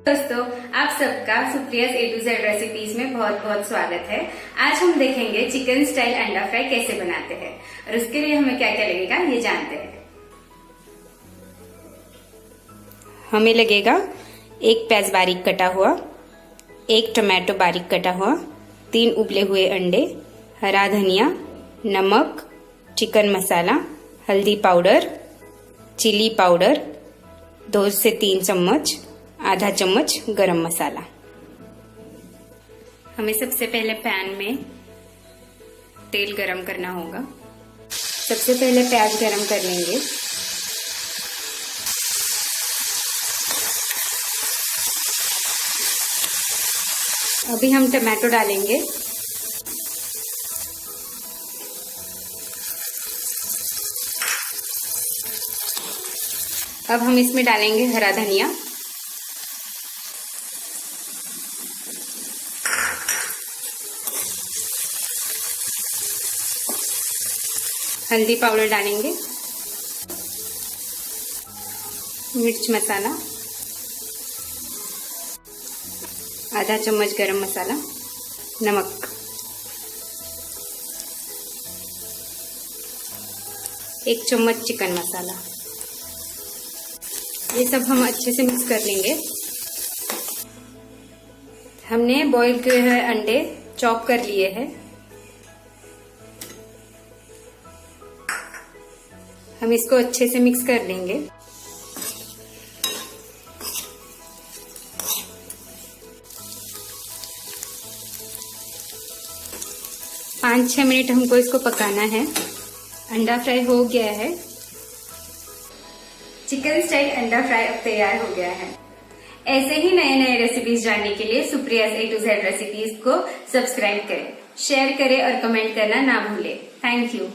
दोस्तों, आप सबका सुप्रिया's A to Z रेसिपीज में बहुत बहुत स्वागत है। आज हम देखेंगे चिकन स्टाइल अंडा फ्राई कैसे बनाते हैं और उसके लिए हमें क्या क्या लगेगा ये जानते हैं। हमें लगेगा एक प्याज बारीक कटा हुआ, एक टमाटो बारीक कटा हुआ, 3 उबले हुए अंडे, हरा धनिया, नमक, चिकन मसाला, हल्दी पाउडर, चिली पाउडर 2 से 3 चम्मच, आधा चम्मच गरम मसाला। हमें सबसे पहले पैन में तेल गरम करना होगा। सबसे पहले प्याज गरम कर लेंगे। अभी हम टमाटो डालेंगे। अब हम इसमें डालेंगे हरा धनिया, हल्दी पाउडर डालेंगे, मिर्च मसाला, आधा चम्मच गरम मसाला, नमक, 1 चम्मच चिकन मसाला। ये सब हम अच्छे से मिक्स कर लेंगे। हमने बॉईल किए हुए अंडे चॉप कर लिए हैं। हम इसको अच्छे से मिक्स कर लेंगे। पाँच 6 मिनट हमको इसको पकाना है। अंडा फ्राई हो गया है। चिकन स्टाइल अंडा फ्राई अब तैयार हो गया है। ऐसे ही नए नए रेसिपीज जानने के लिए सुप्रिया's A to Z रेसिपीज को सब्सक्राइब करें, शेयर करें और कमेंट करना ना भूलें। Thank you.